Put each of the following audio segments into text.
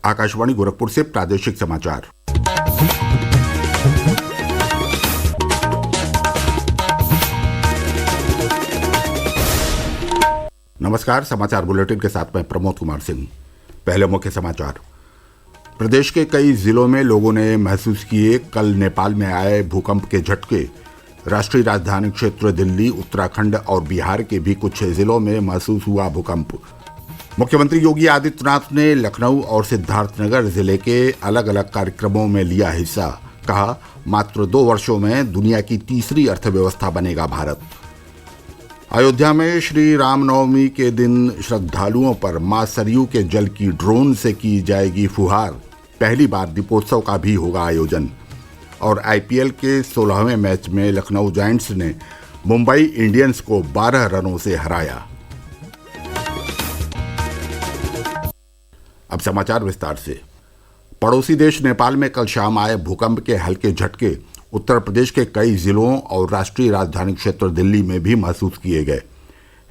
आकाशवाणी गोरखपुर से प्रादेशिक समाचार। नमस्कार। समाचार बुलेटिन के साथ मैं प्रमोद कुमार सिंह। पहले मुख्य समाचार। प्रदेश के कई जिलों में लोगों ने महसूस किए कल नेपाल में आए भूकंप के झटके। राष्ट्रीय राजधानी क्षेत्र दिल्ली, उत्तराखंड और बिहार के भी कुछ जिलों में महसूस हुआ भूकंप। मुख्यमंत्री योगी आदित्यनाथ ने लखनऊ और सिद्धार्थनगर जिले के अलग अलग कार्यक्रमों में लिया हिस्सा। कहा, मात्र 2 वर्षों में दुनिया की तीसरी अर्थव्यवस्था बनेगा भारत। अयोध्या में श्री रामनवमी के दिन श्रद्धालुओं पर मां सरयू के जल की ड्रोन से की जाएगी फुहार। पहली बार दीपोत्सव का भी होगा आयोजन। और आईपीएल के 16वें मैच में लखनऊ जायंट्स ने मुंबई इंडियंस को 12 रनों से हराया। अब समाचार विस्तार से। पड़ोसी देश नेपाल में कल शाम आए भूकंप के हल्के झटके उत्तर प्रदेश के कई जिलों और राष्ट्रीय राजधानी क्षेत्र दिल्ली में भी महसूस किए गए।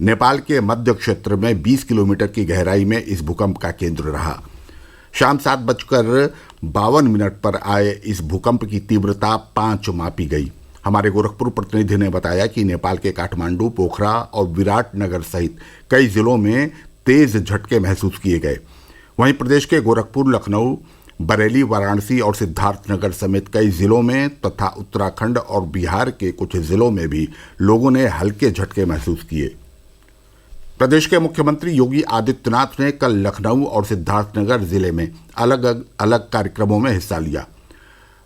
नेपाल के मध्य क्षेत्र में 20 किलोमीटर की गहराई में इस भूकंप का केंद्र रहा। शाम 7:52 पर आए इस भूकंप की तीव्रता 5 मापी गई। हमारे गोरखपुर प्रतिनिधि ने बताया कि नेपाल के काठमांडू, पोखरा और विराटनगर सहित कई जिलों में तेज झटके महसूस किए गए। वहीं प्रदेश के गोरखपुर, लखनऊ, बरेली, वाराणसी और सिद्धार्थनगर समेत कई जिलों में तथा उत्तराखंड और बिहार के कुछ जिलों में भी लोगों ने हल्के झटके महसूस किए। प्रदेश के मुख्यमंत्री योगी आदित्यनाथ ने कल लखनऊ और सिद्धार्थनगर जिले में अलग अलग कार्यक्रमों में हिस्सा लिया।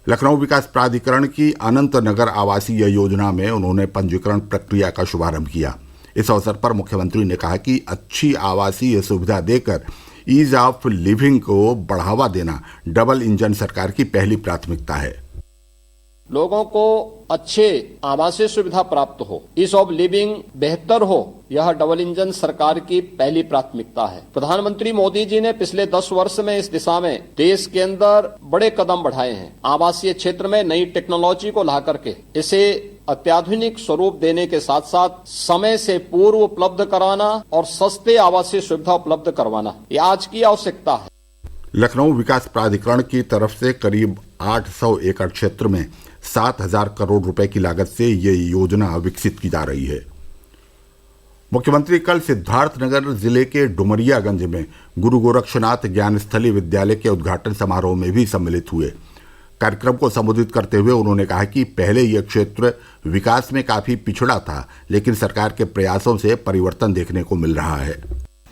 लखनऊ विकास प्राधिकरण की अनंत नगर आवासीय योजना में उन्होंने पंजीकरण प्रक्रिया का शुभारंभ किया। इस अवसर पर मुख्यमंत्री ने कहा कि अच्छी आवासीय सुविधा देकर ईज ऑफ लिविंग को बढ़ावा देना डबल इंजन सरकार की पहली प्राथमिकता है। लोगों को अच्छे आवासीय सुविधा प्राप्त हो, ईज ऑफ लिविंग बेहतर हो, यह डबल इंजन सरकार की पहली प्राथमिकता है। प्रधानमंत्री मोदी जी ने पिछले 10 वर्ष में इस दिशा में देश के अंदर बड़े कदम बढ़ाए हैं। आवासीय क्षेत्र में नई टेक्नोलॉजी को ला करके इसे अत्याधुनिक स्वरूप देने के साथ साथ समय से पूर्व उपलब्ध कराना और सस्ते आवासीय सुविधा उपलब्ध करवाना, ये आज की आवश्यकता है। लखनऊ विकास प्राधिकरण की तरफ से करीब 800 एकड़ क्षेत्र में 7,000 करोड़ रुपए की लागत से ये योजना विकसित की जा रही है। मुख्यमंत्री कल सिद्धार्थनगर जिले के डुमरियागंज में गुरु गोरक्षनाथ ज्ञानस्थली विद्यालय के उद्घाटन समारोह में भी सम्मिलित हुए। कार्यक्रम को संबोधित करते हुए उन्होंने कहा कि पहले यह क्षेत्र विकास में काफी पिछड़ा था, लेकिन सरकार के प्रयासों से परिवर्तन देखने को मिल रहा है।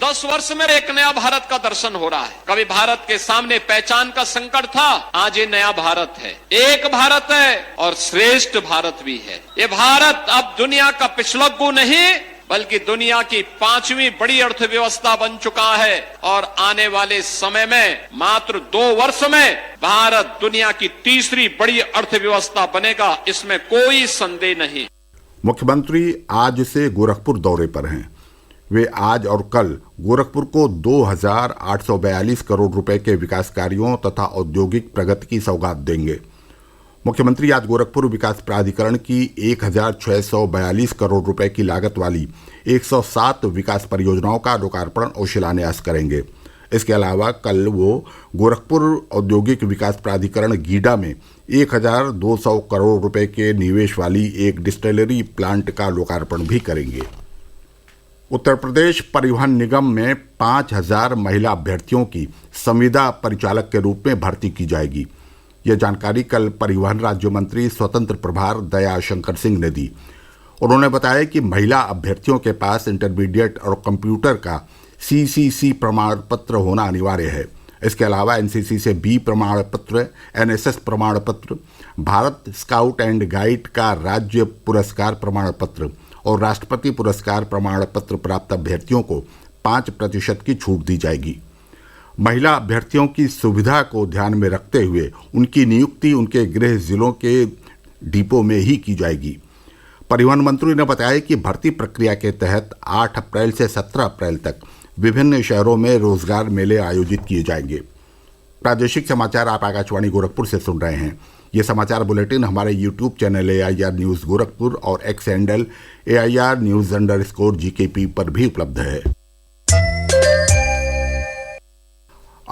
10 वर्ष में एक नया भारत का दर्शन हो रहा है। कभी भारत के सामने पहचान का संकट था, आज ये नया भारत है। एक भारत है और श्रेष्ठ भारत भी है। ये भारत अब दुनिया का पिछलग्गू नहीं बल्कि दुनिया की 5वीं बड़ी अर्थव्यवस्था बन चुका है और आने वाले समय में मात्र 2 वर्ष में भारत दुनिया की तीसरी बड़ी अर्थव्यवस्था बनेगा, इसमें कोई संदेह नहीं। मुख्यमंत्री आज से गोरखपुर दौरे पर हैं। वे आज और कल गोरखपुर को 2,842 करोड़ रुपए के विकास कार्यों तथा औद्योगिक प्रगति की सौगात देंगे। मुख्यमंत्री आज गोरखपुर विकास प्राधिकरण की 1,642 करोड़ रुपए की लागत वाली 107 विकास परियोजनाओं का लोकार्पण और शिलान्यास करेंगे। इसके अलावा कल वो गोरखपुर औद्योगिक विकास प्राधिकरण गीडा में 1,200 करोड़ रुपए के निवेश वाली एक डिस्टिलरी प्लांट का लोकार्पण भी करेंगे। उत्तर प्रदेश परिवहन निगम में 5,000 महिला अभ्यर्थियों की संविदा परिचालक के रूप में भर्ती की जाएगी। यह जानकारी कल परिवहन राज्य मंत्री स्वतंत्र प्रभार दया शंकर सिंह ने दी। उन्होंने बताया कि महिला अभ्यर्थियों के पास इंटरमीडिएट और कंप्यूटर का CCC प्रमाण पत्र होना अनिवार्य है। इसके अलावा NCC से B प्रमाण पत्र, NSS प्रमाण पत्र, भारत स्काउट एंड गाइड का राज्य पुरस्कार प्रमाण पत्र और राष्ट्रपति पुरस्कार प्रमाण पत्र प्राप्त अभ्यर्थियों को 5% की छूट दी जाएगी। महिला अभ्यर्थियों की सुविधा को ध्यान में रखते हुए उनकी नियुक्ति उनके गृह जिलों के डिपो में ही की जाएगी। परिवहन मंत्री ने बताया कि भर्ती प्रक्रिया के तहत 8 अप्रैल से 17 अप्रैल तक विभिन्न शहरों में रोजगार मेले आयोजित किए जाएंगे। प्रादेशिक समाचार आप आकाशवाणी गोरखपुर से सुन रहे हैं। ये समाचार बुलेटिन हमारे YouTube channel AIR news Gorakhpur और एक्स हैंडल AIR न्यूज़_GKP पर भी उपलब्ध है।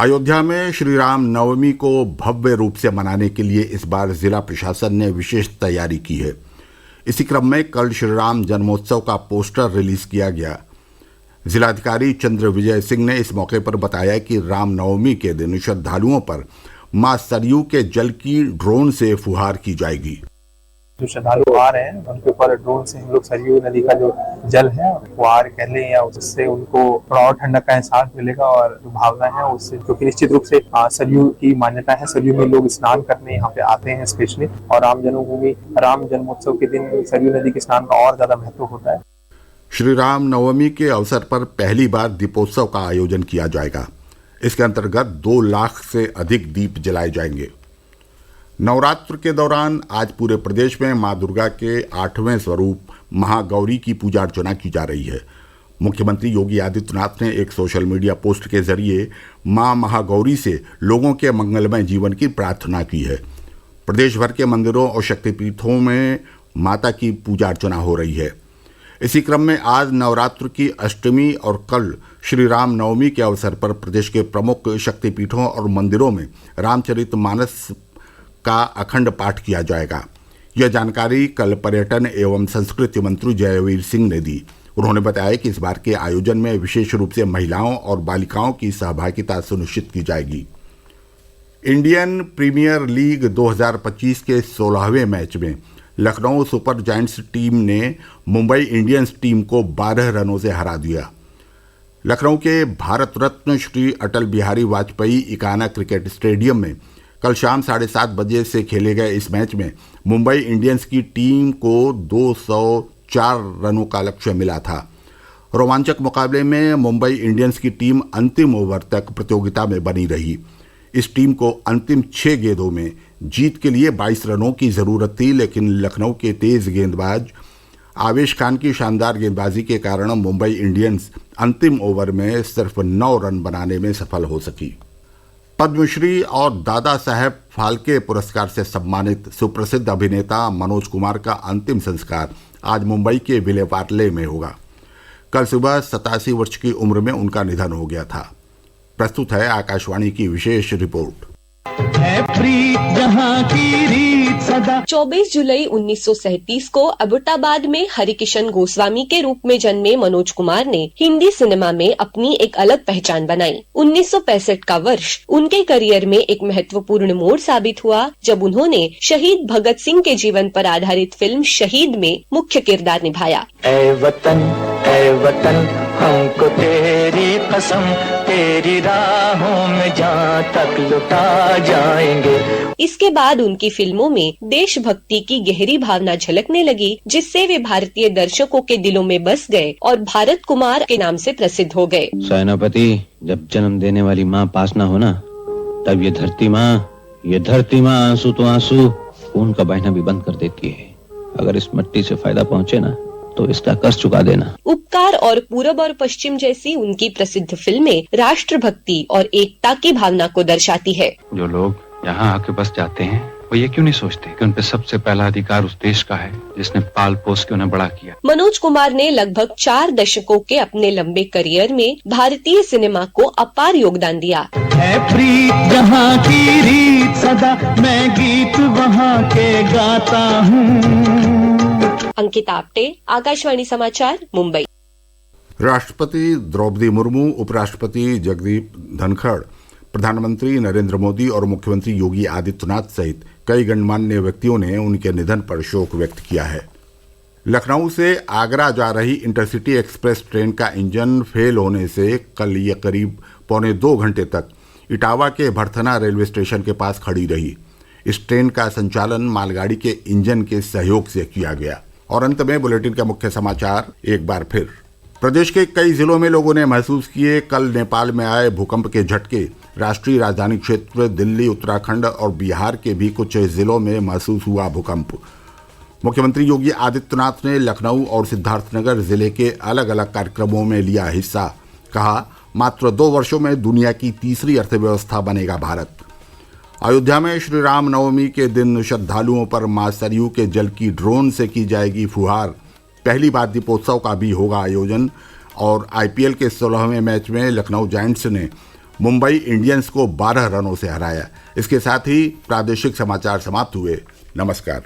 अयोध्या में श्री राम नवमी को भव्य रूप से मनाने के लिए इस बार जिला प्रशासन ने विशेष तैयारी की है। इसी क्रम में कल श्री राम जन्मोत्सव का पोस्टर रिलीज किया गया। जिलाधिकारी चंद्र विजय सिंह ने इस मौके पर बताया कि राम नवमी के दिन श्रद्धालुओं पर मां सरयू के जल की ड्रोन से फुहार की जाएगी। जो श्रद्धालु आ रहे हैं उनके ऊपर ड्रोन से हम लोग सरयू नदी का जो जल है फुहार कह लें या उससे उनको थोड़ा और ठंडक का एहसास मिलेगा और जो भावना है उससे, क्योंकि निश्चित रूप से सरयू की मान्यता है, सरयू में लोग स्नान करने यहाँ पे आते हैं स्पेशली, और राम जन्मभूमि राम जन्मोत्सव के दिन सरयू नदी के स्नान का और ज्यादा महत्व होता है। श्री राम नवमी के अवसर पर पहली बार दीपोत्सव का आयोजन किया जाएगा। इसके अंतर्गत 2 लाख से अधिक दीप जलाए जाएंगे। नवरात्र के दौरान आज पूरे प्रदेश में मां दुर्गा के 8वें स्वरूप महागौरी की पूजा अर्चना की जा रही है। मुख्यमंत्री योगी आदित्यनाथ ने एक सोशल मीडिया पोस्ट के जरिए मां महागौरी से लोगों के मंगलमय जीवन की प्रार्थना की है। प्रदेश भर के मंदिरों और शक्तिपीठों में माता की पूजा अर्चना हो रही है। इसी क्रम में आज नवरात्र की अष्टमी और कल श्री राम नवमी के अवसर पर प्रदेश के प्रमुख शक्तिपीठों और मंदिरों में रामचरितमानस का अखंड पाठ किया जाएगा। यह जानकारी कल पर्यटन एवं संस्कृति मंत्री जयवीर सिंह ने दी। उन्होंने बताया कि इस बार के आयोजन में विशेष रूप से महिलाओं और बालिकाओं की सहभागिता सुनिश्चित की जाएगी। इंडियन प्रीमियर लीग 2025 के 16वें मैच में लखनऊ सुपर जायंट्स टीम ने मुंबई इंडियंस टीम को 12 रनों से हरा दिया। लखनऊ के भारत रत्न श्री अटल बिहारी वाजपेयी इकाना क्रिकेट स्टेडियम में कल शाम 7:30 बजे से खेले गए इस मैच में मुंबई इंडियंस की टीम को 204 रनों का लक्ष्य मिला था। रोमांचक मुकाबले में मुंबई इंडियंस की टीम अंतिम ओवर तक प्रतियोगिता में बनी रही। इस टीम को अंतिम 6 गेंदों में जीत के लिए 22 रनों की जरूरत थी, लेकिन लखनऊ के तेज गेंदबाज आवेश खान की शानदार गेंदबाजी के कारण मुंबई इंडियंस अंतिम ओवर में सिर्फ 9 रन बनाने में सफल हो सकी। पद्मश्री और दादा साहेब फाल्के पुरस्कार से सम्मानित सुप्रसिद्ध अभिनेता मनोज कुमार का अंतिम संस्कार आज मुंबई के विले पार्ले में होगा। कल सुबह 87 वर्ष की उम्र में उनका निधन हो गया था। प्रस्तुत है आकाशवाणी की विशेष रिपोर्ट। 24 जुलाई 1937 को अबोटाबाद में हरिकिशन गोस्वामी के रूप में जन्मे मनोज कुमार ने हिंदी सिनेमा में अपनी एक अलग पहचान बनाई। 1965 का वर्ष उनके करियर में एक महत्वपूर्ण मोड़ साबित हुआ, जब उन्होंने शहीद भगत सिंह के जीवन पर आधारित फिल्म शहीद में मुख्य किरदार निभाया। ऐ वतन हमको तेरी कसम, तेरी राहों में जहाँ तक लुटा जाएंगे। इसके बाद उनकी फिल्मों में देशभक्ति की गहरी भावना झलकने लगी, जिससे वे भारतीय दर्शकों के दिलों में बस गए और भारत कुमार के नाम से प्रसिद्ध हो गए। सेनापति, जब जन्म देने वाली माँ पास ना हो ना, तब ये धरती माँ आंसू तो आंसू खून का बहना भी बंद कर देती है। अगर इस मिट्टी से फायदा पहुँचे ना, तो इसका कर्ज चुका देना। उपकार और पूरब और पश्चिम जैसी उनकी प्रसिद्ध फिल्में राष्ट्रभक्ति और एकता की भावना को दर्शाती है। जो लोग यहाँ आके बस जाते हैं, वो ये क्यों नहीं सोचते कि उन पे सबसे पहला अधिकार उस देश का है जिसने पाल पोस के उन्हें बड़ा किया। मनोज कुमार ने लगभग 4 दशकों के अपने लंबे करियर में भारतीय सिनेमा को अपार योगदान दिया। है प्रीत जहाँ की रीत सदा, मैं गीत वहाँ के गाता हूँ। अंकिता आप्टे, आकाशवाणी समाचार, मुंबई। राष्ट्रपति द्रौपदी मुर्मू, उपराष्ट्रपति जगदीप धनखड़, प्रधानमंत्री नरेंद्र मोदी और मुख्यमंत्री योगी आदित्यनाथ सहित कई गणमान्य व्यक्तियों ने उनके निधन पर शोक व्यक्त किया है। लखनऊ से आगरा जा रही इंटरसिटी एक्सप्रेस ट्रेन का इंजन फेल होने से कल ये करीब 1.25 घंटे तक इटावा के भरथना रेलवे स्टेशन के पास खड़ी रही। इस ट्रेन का संचालन मालगाड़ी के इंजन के सहयोग से किया गया। और अंत में बुलेटिन का मुख्य समाचार एक बार फिर। प्रदेश के कई जिलों में लोगों ने महसूस किए कल नेपाल में आए भूकंप के झटके। राष्ट्रीय राजधानी क्षेत्र दिल्ली, उत्तराखंड और बिहार के भी कुछ जिलों में महसूस हुआ भूकंप। मुख्यमंत्री योगी आदित्यनाथ ने लखनऊ और सिद्धार्थनगर जिले के अलग अलग कार्यक्रमों में लिया हिस्सा। कहा, मात्र 2 वर्षों में दुनिया की तीसरी अर्थव्यवस्था बनेगा भारत। अयोध्या में श्री राम नवमी के दिन श्रद्धालुओं पर मां सरयू के जल की ड्रोन से की जाएगी फुहार। पहली बार दीपोत्सव का भी होगा आयोजन। और आईपीएल के 16वें मैच में लखनऊ जायंट्स ने मुंबई इंडियंस को 12 रनों से हराया। इसके साथ ही प्रादेशिक समाचार समाप्त हुए। नमस्कार।